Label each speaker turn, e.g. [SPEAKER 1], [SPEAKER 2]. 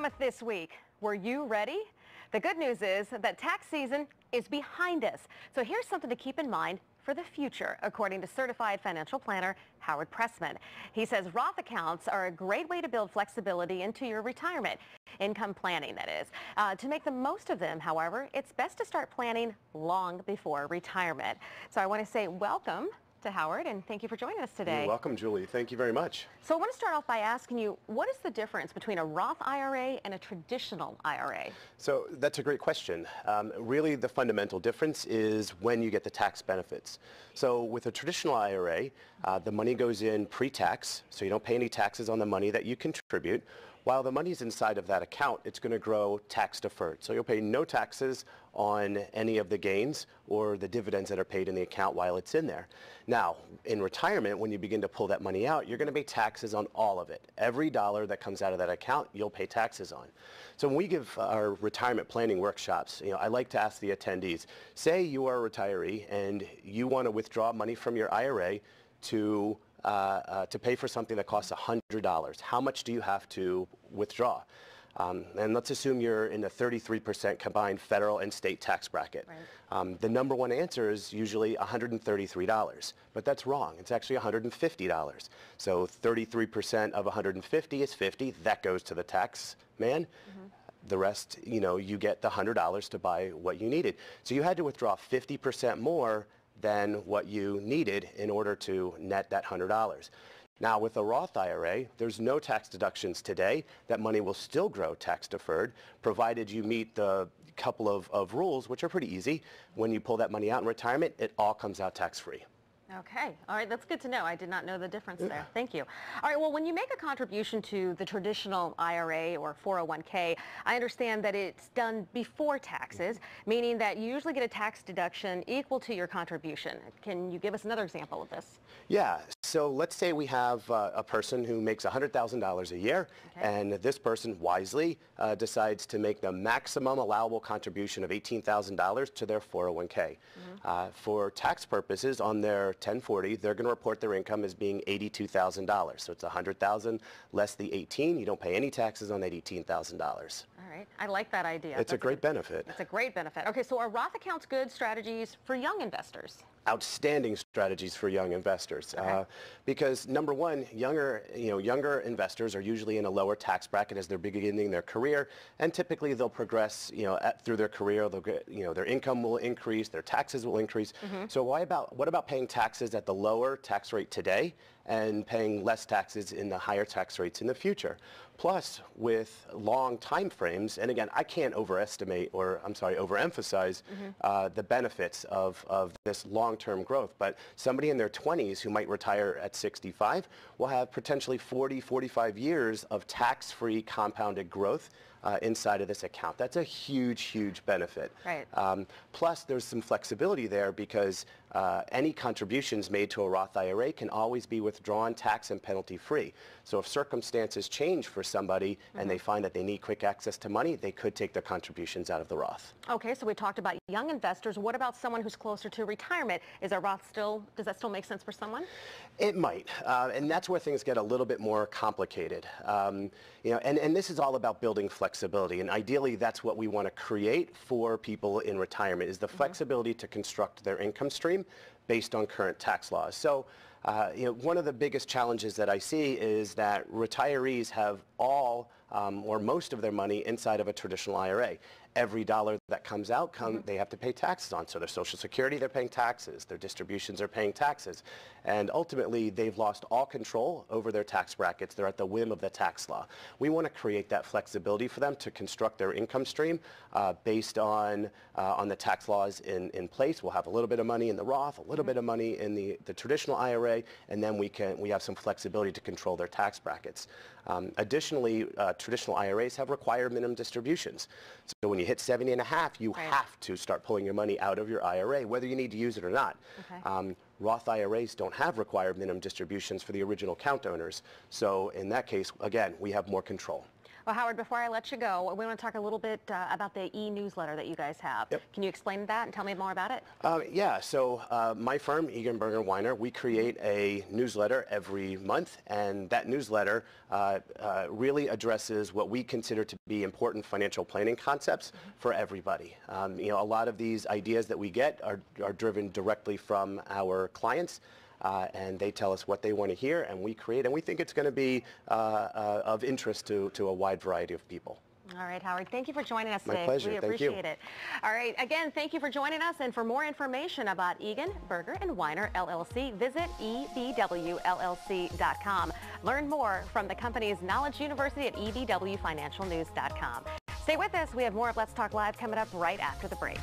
[SPEAKER 1] with this week. Were you ready? The good news is that tax season is behind us. So here's something to keep in mind for the future, according to certified financial planner Howard Pressman. He says Roth accounts are a great way to build flexibility into your retirement, income planning that is. To make the most of them, however, it's best to start planning long before retirement. So I want to say welcome to Howard, and thank you for joining us today.
[SPEAKER 2] You're welcome, Julie. Thank you very much.
[SPEAKER 1] So I want to start off by asking you, what is the difference between a Roth IRA and a traditional IRA?
[SPEAKER 2] So that's a great question. Really, the fundamental difference is when you get the tax benefits. So with a traditional IRA, the money goes in pre-tax, so you don't pay any taxes on the money that you contribute. While the money's inside of that account, it's going to grow tax deferred. So you'll pay no taxes on any of the gains or the dividends that are paid in the account while it's in there. Now, in retirement, when you begin to pull that money out, you're going to pay taxes on all of it. Every dollar that comes out of that account, you'll pay taxes on. So when we give our retirement planning workshops, I like to ask the attendees, say you are a retiree and you want to withdraw money from your IRA to pay for something that costs $100. How much do you have to withdraw? And let's assume you're in a 33% combined federal and state tax bracket. Right. The number one answer is usually $133, but that's wrong. It's actually $150. So 33% of 150 is 50. That goes to the tax man. The rest, you get the $100 to buy what you needed. So you had to withdraw 50% more than what you needed in order to net that $100. Now with a Roth IRA, there's no tax deductions today. That money will still grow tax deferred, provided you meet the couple of rules, which are pretty easy. When you pull that money out in retirement, it all comes out tax free.
[SPEAKER 1] Okay. All right. That's good to know. I did not know the difference there. Thank you. All right. Well, when you make a contribution to the traditional IRA or 401k, I understand that it's done before taxes, meaning that you usually get a tax deduction equal to your contribution. Can you give us another example of this?
[SPEAKER 2] Yeah. So let's say we have a person who makes $100,000 a year, and this person wisely decides to make the maximum allowable contribution of $18,000 to their 401k. For tax purposes, on their 1040, they're going to report their income as being $82,000. So it's $100,000 less the 18. You don't pay any taxes on that $18,000. All
[SPEAKER 1] right. I like that idea.
[SPEAKER 2] It's a great benefit.
[SPEAKER 1] It's a great benefit. Okay, so are Roth accounts good strategies for young investors?
[SPEAKER 2] Outstanding strategies for young investors, because number one, younger investors are usually in a lower tax bracket as they're beginning their career, and typically they'll progress, through their career. They'll get, their income will increase, their taxes will increase. So what about paying taxes at the lower tax rate today and paying less taxes in the higher tax rates in the future? Plus, with long time frames, and again, I can't overemphasize the benefits of this long-term growth, but somebody in their 20s who might retire at 65 will have potentially 40, 45 years of tax-free compounded growth inside of this account. That's a huge, huge benefit.
[SPEAKER 1] Right.
[SPEAKER 2] Plus, there's some flexibility there because any contributions made to a Roth IRA can always be withdrawn tax and penalty free. So if circumstances change for somebody and they find that they need quick access to money, they could take their contributions out of the Roth.
[SPEAKER 1] Okay, so we talked about young investors. What about someone who's closer to retirement? Is a Roth does that still make sense for someone?
[SPEAKER 2] It might, and that's where things get a little bit more complicated. And this is all about building flexibility, and ideally that's what we want to create for people in retirement, is the flexibility to construct their income stream based on current tax laws. So one of the biggest challenges that I see is that retirees have all or most of their money inside of a traditional IRA. Every dollar that comes out, they have to pay taxes on. So their Social Security, they're paying taxes. Their distributions are paying taxes. And ultimately, they've lost all control over their tax brackets. They're at the whim of the tax law. We want to create that flexibility for them to construct their income stream based on the tax laws in place. We'll have a little bit of money in the Roth, a little bit of money in the traditional IRA, and then we have some flexibility to control their tax brackets. Additionally, traditional IRAs have required minimum distributions. So when you hit 70 and a half, you have to start pulling your money out of your IRA, whether you need to use it or not. Roth IRAs don't have required minimum distributions for the original account owners. So in that case, again, we have more control.
[SPEAKER 1] Well, Howard, before I let you go, we want to talk a little bit about the e-newsletter that you guys have.
[SPEAKER 2] Yep.
[SPEAKER 1] Can you explain that and tell me more about it?
[SPEAKER 2] Yeah, so my firm, Egan Berger Weiner, we create a newsletter every month, and that newsletter really addresses what we consider to be important financial planning concepts for everybody. A lot of these ideas that we get are driven directly from our clients. And they tell us what they want to hear, and we create, and we think it's going to be of interest to a wide variety of people.
[SPEAKER 1] All right, Howard, thank you for joining us today.
[SPEAKER 2] My pleasure.
[SPEAKER 1] We appreciate it. All right, again, thank you for joining us, and for more information about Egan, Berger & Weiner, LLC, visit ebwllc.com. Learn more from the company's Knowledge University at ebwfinancialnews.com. Stay with us. We have more of Let's Talk Live coming up right after the break.